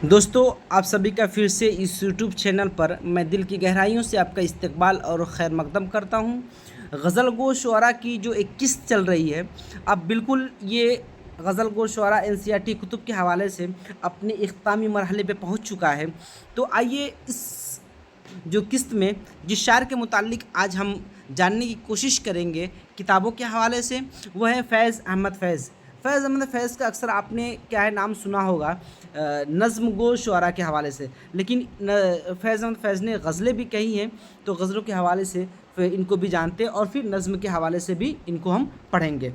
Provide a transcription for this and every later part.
दोस्तों, आप सभी का फिर से इस यूट्यूब चैनल पर मैं दिल की गहराइयों से आपका इस्तकबाल और खैर मकदम करता हूँ। गज़ल गो शुअरा की जो एक किस्त चल रही है, अब बिल्कुल ये गज़ल गो शुअरा एनसीईआरटी कुतुब के हवाले से अपने इख्तितामी मरहले पे पहुँच चुका है। तो आइए इस जो किस्त में जिस शायर के मुतालिक आज हम जानने की कोशिश करेंगे किताबों के हवाले से, वो है फैज़ अहमद फैज़। फैज़ अहमद फैज़ का अक्सर आपने क्या है नाम सुना होगा नज़्म गो शुअरा के हवाले से, लेकिन फैज़ अहमद फैज़ ने गज़लें भी कही हैं, तो गज़लों के हवाले से फिर इनको भी जानते हैं और फिर नज़्म के हवाले से भी इनको हम पढ़ेंगे।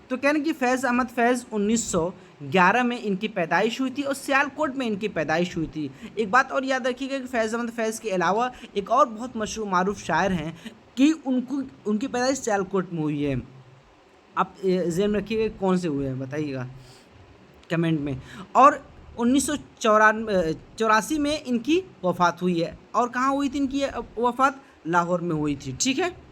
तो कहने कि फैज़ अहमद फैज़ 1911 में इनकी पैदाइश हुई थी और सियालकोट में इनकी पैदाइश हुई थी। एक बात और याद रखिएगा कि फैज़ अहमद फैज़ के अलावा एक और बहुत मशहूर मारूफ शायर हैं कि उनकी पैदाइश सियालकोट में हुई है। आप ज़हन में रखिएगा कौन से हुए हैं, बताइएगा कमेंट में। और 1984 में इनकी वफ़ात हुई है। और कहाँ हुई थी इनकी वफ़ात? लाहौर में हुई थी। ठीक है,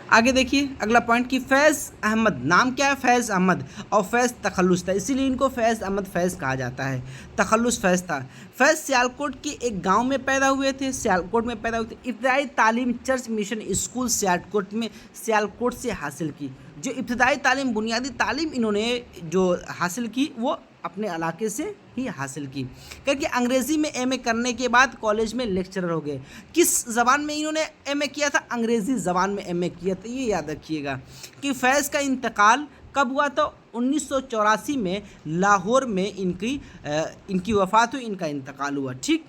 आगे देखिए अगला पॉइंट कि फैज़ अहमद, नाम क्या है? फैज़ अहमद, और फैज़ तखल्लुस था, इसीलिए इनको फैज़ अहमद फैज़ कहा जाता है। तखल्लुस फैज़ था। फैज़ सियालकोट के एक गांव में पैदा हुए थे, सियालकोट में पैदा हुए थे। इब्तदाई तालीम चर्च मिशन स्कूल सियालकोट से हासिल की। जो इब्तदाई तालीम, बुनियादी तालीम इन्होंने जो हासिल की वो अपने इलाके से ही हासिल की, क्योंकि अंग्रेज़ी में एमए करने के बाद कॉलेज में लेक्चरर हो गए। किस ज़बान में इन्होंने एमए किया था? अंग्रेज़ी ज़बान में एमए किया था। ये याद रखिएगा कि फैज़ का इंतकाल कब हुआ था? 1984 में लाहौर में इनकी वफ़ात हुई, इनका इंतकाल हुआ। ठीक,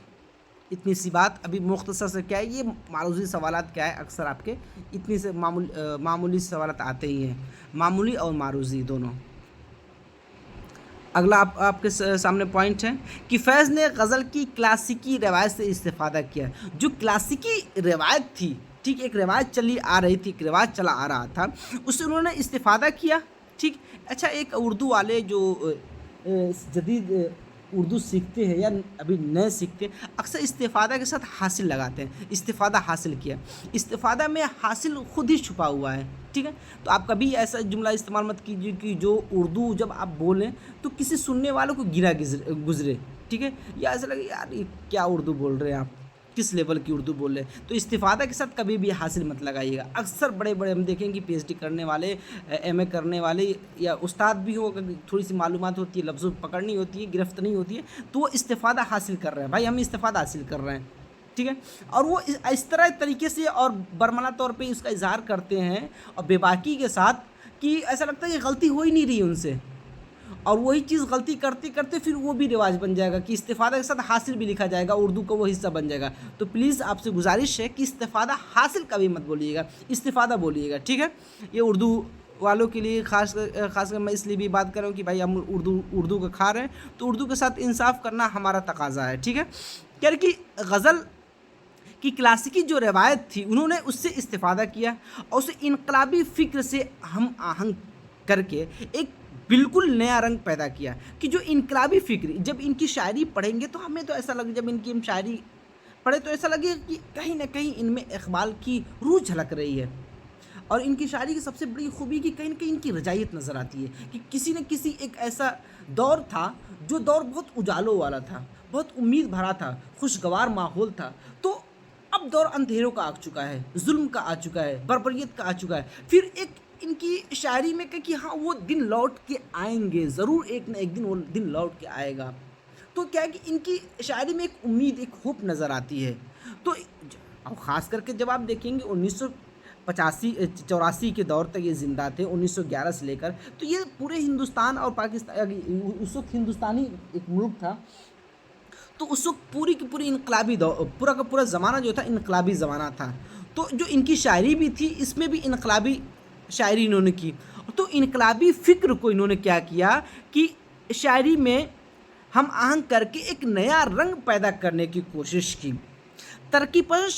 इतनी सी बात। अभी मुख्तसर से क्या है, ये मारूज़ी सवालात क्या है, अक्सर आपके इतनी से मामूली सवालात आते ही हैं, मामूली और मारूज़ी दोनों। अगला आपके सामने पॉइंट है कि फैज़ ने गज़ल की क्लासिकी रवायत से इस्तेफ़ादा किया। जो क्लासिकी रवायत थी, ठीक, एक रवायत चली आ रही थी, एक रिवाज चला आ रहा था, उससे उन्होंने इस्तेफ़ादा किया। ठीक, अच्छा, एक उर्दू वाले जो जदीद उर्दू सीखते हैं या अभी नए सीखते हैं, अक्सर इस्तेफ़ादा के साथ हासिल लगाते हैं। इस्तेफ़ादा हासिल किया, इस्तेफ़ादा में हासिल खुद ही छुपा हुआ है। ठीक है, तो आप कभी ऐसा जुमला इस्तेमाल मत कीजिए कि जो उर्दू जब आप बोलें तो किसी सुनने वालों को गिरा गुजरे। ठीक है, या ऐसा लगे यार ये क्या उर्दू बोल रहे हैं आप, किस लेवल की उर्दू बोल रहे हैं। तो इस्तिफ़ादा के साथ कभी भी हासिल मत लगाइएगा। अक्सर बड़े बड़े हम देखेंगे पीएचडी करने वाले, एमए करने वाले या उस्ताद भी हो, अगर थोड़ी सी मालूमात होती है, लफ्ज़ों पकड़नी होती है, गिरफ्त नहीं होती है, तो वो इस्तिफ़ादा हासिल कर रहे हैं। भाई हम इस्तिफ़ादा हासिल कर रहे हैं। ठीक है, और वो इस तरह तरीके से और बरमला तौर पे इसका इज़हार करते हैं और बेबाकी के साथ कि ऐसा लगता है कि गलती हो ही नहीं रही उनसे, और वही चीज़ गलती करते करते फिर वो भी रिवाज बन जाएगा कि इस्तिफ़ादा के साथ हासिल भी लिखा जाएगा, उर्दू का वो हिस्सा बन जाएगा। तो प्लीज़ आपसे गुजारिश है कि इस्तिफ़ादा हासिल कभी मत बोलिएगा, इस्तिफ़ादा बोलिएगा। ठीक है, ये उर्दू वालों के लिए खासकर मैं इसलिए भी बात कर रहा हूँ कि भाई हम उर्दू का खा रहे हैं, तो उर्दू के साथ इंसाफ करना हमारा तकाज़ा है। ठीक है, क्या कि गज़ल कि क्लासिकी जो रवायत थी उन्होंने उससे इस्तिफ़ादा किया और उसे इनकलाबी फ़िक्र से हम आहंग करके एक बिल्कुल नया रंग पैदा किया। कि जो इनकलाबी फ़िक्र, जब इनकी शायरी पढ़ेंगे तो हमें तो ऐसा लगे, जब इनकी हम शायरी पढ़े तो ऐसा लगे कि कहीं ना कहीं इनमें इक़बाल की रूह झलक रही है। और इनकी शायरी की सबसे बड़ी खूबी कि कहीं ना कहीं इनकी रजायत नज़र आती है कि किसी न किसी एक ऐसा दौर था जो दौर बहुत उजालों वाला था, बहुत उम्मीद भरा था, खुशगवार माहौल था। तो अब दौर अंधेरों का आ चुका है, जुल्म का आ चुका है, बर्बरियत का आ चुका है। फिर एक इनकी शायरी में कि हाँ वो दिन लौट के आएंगे, ज़रूर एक न एक दिन वो दिन लौट के आएगा। तो क्या है कि इनकी शायरी में एक उम्मीद, एक होप नज़र आती है। तो और ख़ास करके जब आप देखेंगे 1984 के दौर तक ये ज़िंदा थे, 1911 से लेकर, तो ये पूरे हिंदुस्तान और पाकिस्तान, उस वक्त हिंदुस्तानी एक मुल्क था, तो उस वक्त पूरी की पूरी इनकलाबी दौर, पूरा का पूरा ज़माना जो था इनकलाबी ज़माना था। तो जो इनकी शायरी भी थी इसमें भी इनकलाबी शायरी इन्होंने की। तो इनकलाबी फ़िक्र को इन्होंने क्या किया कि शायरी में हम आहंग करके एक नया रंग पैदा करने की कोशिश की। तरक्की पसंद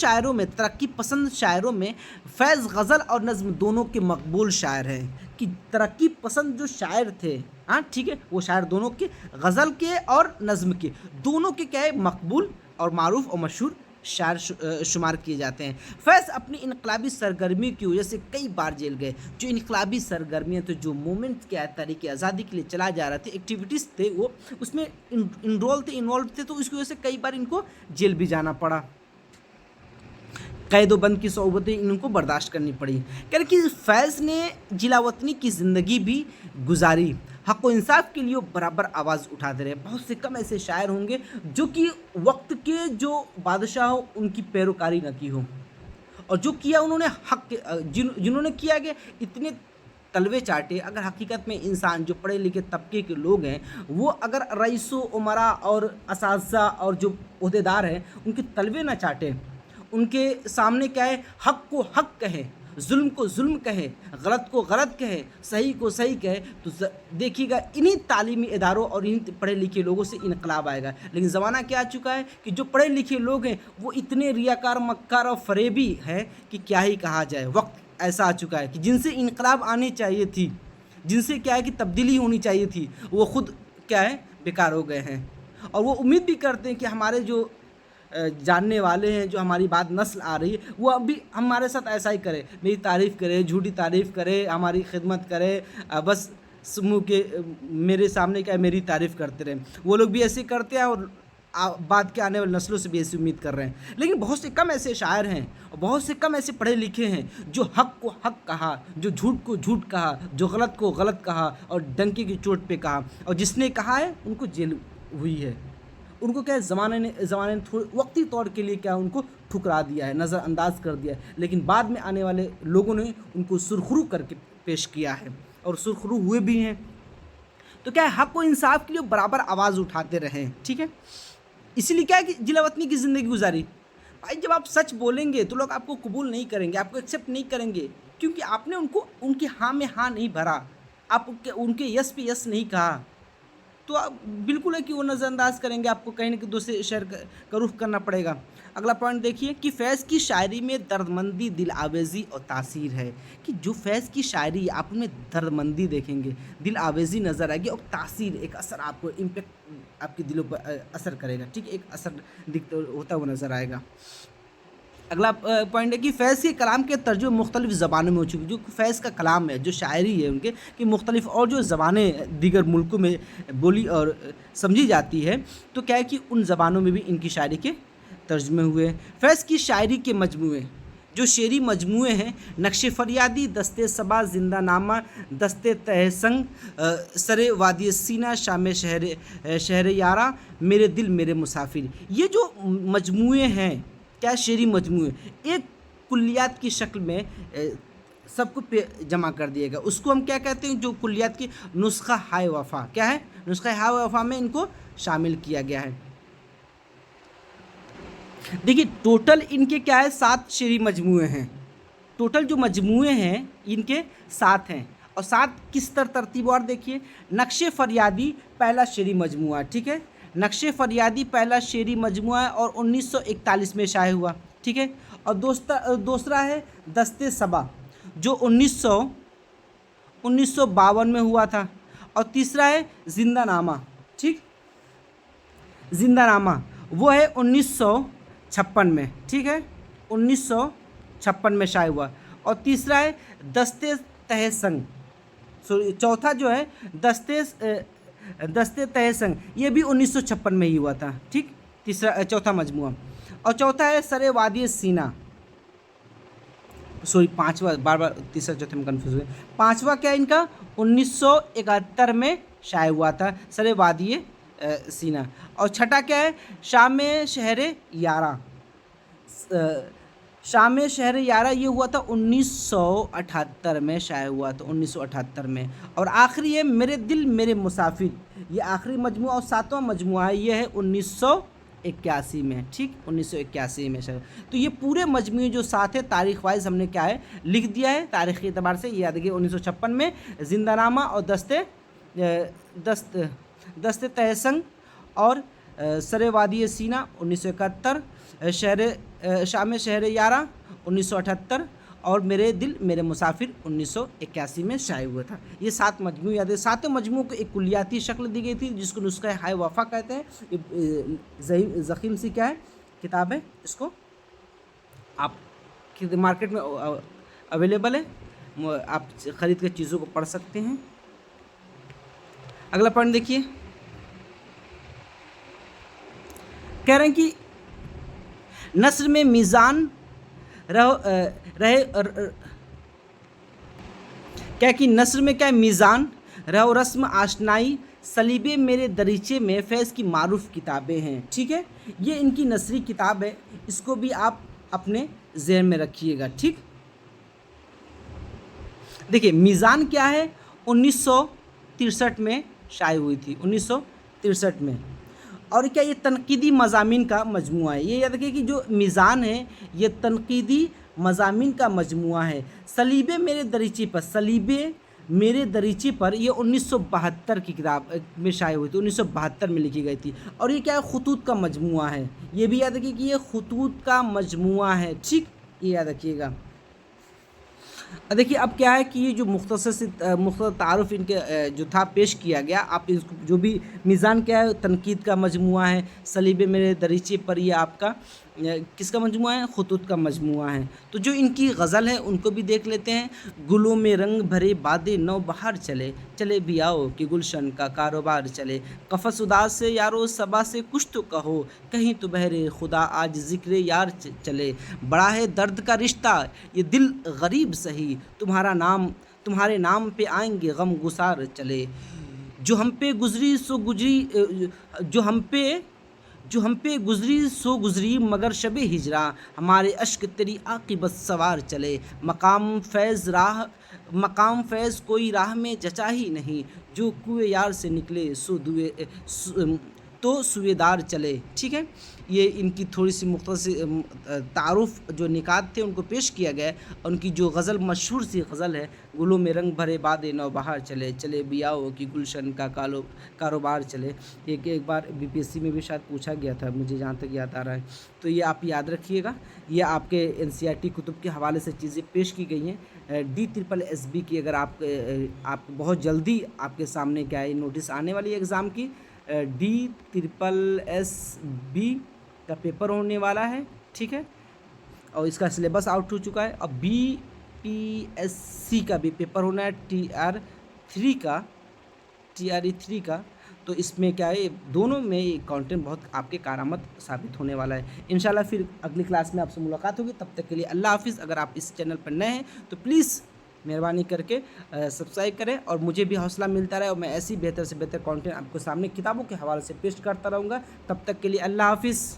शायरों में फैज़ गज़ल और नज़्म दोनों के मकबूल शायर हैं। कि तरक्की पसंद जो शायर थे, हाँ ठीक है, वो शायर दोनों के, गज़ल के और नज़्म के, दोनों के क्या है, मकबूल और मारूफ़ और मशहूर शायर शुमार किए जाते हैं। फैज़ अपनी इनकलाबी सरगर्मी की वजह से कई बार जेल गए। जो इनकलाबी सरगर्मियाँ तो जो मूवमेंट क्या है, तहरीक आज़ादी के लिए चला जा रहा थे, एक्टिविटीज़ थे, वो उसमें इन्वॉल्व थे, तो उसकी वजह से कई बार इनको जेल भी जाना पड़ा। कैद व बंद की सोबतें इनको बर्दाश्त करनी पड़ी। कह रहे कि फैज़ ने जिला वतनी की ज़िंदगी भी गुजारी, हक़ व इंसाफ के लिए वो बराबर आवाज़ उठाते रहे। बहुत से कम ऐसे शायर होंगे जो कि वक्त के जो बादशाह हो उनकी पैरोकारी न की हो, और जो किया उन्होंने हक़ जिन्होंने किया कि इतने तलवे चाटे। अगर हकीकत में इंसान जो पढ़े लिखे तबके के लोग हैं, वो अगर रईसो उमरा और असातिज़ा और जो ओहदेदार हैं उनके तलवे ना चाटे, उनके सामने क्या है, हक़ को हक़ कहे, जुल्म को जुल्म कहे, गलत को गलत कहे, सही को सही कहे, तो देखिएगा इन्हीं तालीमी इदारों और इन्हीं पढ़े लिखे लोगों से इनकलाब आएगा। लेकिन ज़माना क्या आ चुका है कि जो पढ़े लिखे लोग हैं वो इतने रियाकार, मक्कार और फरेबी हैं कि क्या ही कहा जाए। वक्त ऐसा आ चुका है कि जिनसे इनकलाब आनी चाहिए थी, जिनसे क्या है कि तब्दीली होनी चाहिए थी, वो खुद क्या है, बेकार हो गए हैं। और वो उम्मीद भी करते हैं कि हमारे जो जानने वाले हैं, जो हमारी बात नस्ल आ रही है, वो अभी हमारे साथ ऐसा ही करे, मेरी तारीफ़ करे, झूठी तारीफ़ करे, हमारी खिदमत करे, बस समूह के मेरे सामने क्या है, मेरी तारीफ़ करते रहें। वो लोग भी ऐसे करते हैं और बाद के आने वाली नस्लों से भी ऐसी उम्मीद कर रहे हैं। लेकिन बहुत से कम ऐसे शायर हैं और बहुत से कम ऐसे पढ़े लिखे हैं जो हक़ को हक़ कहा, जो झूठ को झूठ कहा, जो गलत को गलत कहा और डंके की चोट पे कहा। और जिसने कहा है उनको जेल हुई है, उनको क्या है, ज़माने ने थोड़े वक्ती तौर के लिए क्या उनको ठुकरा दिया है, नज़रअंदाज कर दिया है। लेकिन बाद में आने वाले लोगों ने उनको सुरखरू करके पेश किया है और सुरखरू हुए भी हैं। तो क्या है, हक़ व इंसाफ के लिए बराबर आवाज़ उठाते रहें, ठीक है। इसीलिए क्या है कि जिला वतनी की ज़िंदगी गुजारी। भाई जब आप सच बोलेंगे तो लोग आपको कबूल नहीं करेंगे, आपको एक्सेप्ट नहीं करेंगे, क्योंकि आपने उनको उनकी हाँ में हाँ नहीं भरा, आप उनके यस पे यस नहीं कहा, तो आप बिल्कुल है कि वो नज़रअंदाज करेंगे, आपको कहीं ना कहीं दूसरे शहर का रुख करना पड़ेगा। अगला पॉइंट देखिए कि फैज़ की शायरी में दर्दमंदी, दिल आवेज़ी और तासीर है। कि जो फैज़ की शायरी आप उनमें दर्दमंदी देखेंगे, दिल आवेज़ी नज़र आएगी और तासीर, एक असर, आपको इम्पेक्ट आपके दिलों पर असर करेगा, ठीक है, एक असर दिखता होता हुआ नज़र आएगा। अगला पॉइंट है कि फैज़ के कलाम के तर्जुमे मुख्तलिफ़ ज़बानों में हो चुकी। जो फैज़ का कलाम है, जो शायरी है उनके, कि मुख्तलिफ़ और जो ज़बानें दीगर मुल्कों में बोली और समझी जाती है, तो क्या है कि उन ज़बानों में भी इनकी शायरी के तर्जुमे हुए। फैज़ की शायरी के मजमूए, जो शेरी मजमूए हैं, नक्श फरियादी, दस्ते सबा, जिंदा नामा, दस्ते तहसंग, सरे वादी सीना, शाम शहर यारा, मेरे दिल मेरे मुसाफिर, ये जो मजमूए हैं, क्या शेरी मजमूए, एक कुल्लियात की शक्ल में सबको पे जमा कर दिएगा। उसको हम क्या कहते हैं, जो कुल्लियात की नुस्खा हाय वफ़ा, क्या है, नुस्खा हाय वफ़ा में इनको शामिल किया गया है। देखिए टोटल इनके क्या है, 7 शेरी मजमूए हैं। टोटल जो मजमूए हैं इनके 7 हैं, और 7 किस तरतीब और देखिए। नक्शे फरियादी पहला शेरी मजमूआ, ठीक है, नक्शे फरियादी पहला शेरी मजमूआ है और 1941 में शाये हुआ, ठीक है। और दूसरा है दस्ते सबा, जो 1952 में हुआ था। और तीसरा है जिंदा नामा, ठीक, जिंदा नामा वो है 1956 में, ठीक है, 1956 में शाये हुआ। और तीसरा है दस्ते तहसंग, चौथा जो है दस्ते तहसंग, ये भी 1956 में ही हुआ था, ठीक, चौथा मजमूआ। और चौथा है सरे वादी सीना, पांचवा, बार तीसरा चौथे में कन्फ्यूज हुए। पांचवा क्या है इनका, 1971 में शाये हुआ था, सरे वादी सीना। और छठा क्या है, शाम शहर यारा, शाम शहर यारा, ये हुआ था 1978 में शाये हुआ था, 1978 में। और आखिरी है मेरे दिल मेरे मुसाफिर, ये आखिरी मजमुआ और 7वां मजमुआ है, ये है 1981 में, ठीक, 1981 में शायद। तो ये पूरे मजमुए जो 7 है, तारीख वाइज हमने क्या है लिख दिया है, तारीख़ के एतबार से याद रखिए। 1956 में जिंदानामा और दस्ते तहसंग और सरे वादी सीना 1971, शाम शहर यारा 1978 और मेरे दिल मेरे मुसाफिर 1981 में शाये हुआ था। ये 7 मजमू याद है। 7 मजमू को एक कुलियाती शक्ल दी गई थी जिसको नुस्खा हाय वफ़ा कहते हैं। ज़ख़ीम सी क्या है किताब है, इसको आप मार्केट में अवेलेबल है, आप ख़रीद कर चीज़ों को पढ़ सकते हैं। अगला पॉइंट देखिए, कह रहे हैं कि नस्र में मीज़ान रहे क्या कि नस्र में क्या मीज़ान रहो रस्म आशनाई सलीबे मेरे दरीचे में फैज़ की मारूफ किताबें हैं। ठीक है, ये इनकी नसरी किताब है, इसको भी आप अपने ज़हन में रखिएगा। ठीक, देखिए मीज़ान क्या है, 1963 में शाये हुई थी, 1963 में। और क्या ये तनकीदी मज़ामीन का मजमुआ है। ये याद रखिए कि जो मीज़ान है ये तनकीदी मज़ामीन का मजमुआ है। सलीबे मेरे दरीचे पर, सलीबे मेरे दरीचे पर, ये 1972 की किताब में शाये हुई थी, 1972 में लिखी गई थी। और ये क्या है, खुतूत का मजमुआ है। ये भी याद रखिए कि ये खुतूत का मजमुआ है। ठीक, ये याद रखिएगा। देखिए अब क्या है कि ये जो मुख्तसर तारुफ इनके जो था पेश किया गया, आप इसको जो भी मीज़ान क्या है, तनकीद का मजमुआ है। सलीबे मेरे दरीचे पर, ये आपका किसका मजमुआ है, खुतूत का मजमुआ है। तो जो इनकी गज़ल है उनको भी देख लेते हैं। गुलों में रंग भरे बादे नौ बहार चले, चले भी आओ कि गुलशन का कारोबार चले। कफ़स उदास से यारो सबा से कुछ तो कहो, कहीं तो बहरे खुदा आज ज़िक्र यार चले। बड़ा है दर्द का रिश्ता ये दिल गरीब सही, तुम्हारे नाम पे आएंगे गम गुसार चले। जो हम पे गुजरी सो गुजरी जो हम पे गुजरी सो गुजरी मगर शबे हिजरा, हमारे अश्क तेरी आक़िबत सवार चले। मकाम फ़ैज़ कोई राह में जचा ही नहीं, जो कुएं यार से निकले तो सुवेदार चले। ठीक है, ये इनकी थोड़ी सी मुख्तसर तारुफ जो निकात थे उनको पेश किया गया है। उनकी जो गज़ल मशहूर सी गज़ल है, गुलों में रंग भरे बादे नौ बहार चले, चले बियाओ की गुलशन का कारोबार चले। एक बार बीपीएससी में भी शायद पूछा गया था, मुझे जहाँ तक याद आ रहा है। तो ये आप याद रखिएगा, ये आपके एनसीईआरटी कुतुब के हवाले से चीज़ें पेश की गई हैं। DSSB की अगर आप बहुत जल्दी आपके सामने क्या है नोटिस आने वाली है एग्ज़ाम की, DSSB का पेपर होने वाला है। ठीक है, और इसका सिलेबस आउट हो चुका है। अब BPSC का भी पेपर होना है, TRE3 का। तो इसमें क्या है, दोनों में ये कंटेंट बहुत आपके कारआमद साबित होने वाला है। इंशाल्लाह फिर अगली क्लास में आपसे मुलाकात होगी। तब तक के लिए अल्लाह हाफिज़। अगर आप इस चैनल पर नए हैं तो प्लीज़ मेहरबानी करके सब्सक्राइब करें, और मुझे भी हौसला मिलता रहे, और मैं ऐसी बेहतर से बेहतर कंटेंट आपको सामने किताबों के हवाले से पेश करता रहूँगा। तब तक के लिए अल्लाह हाफिज़।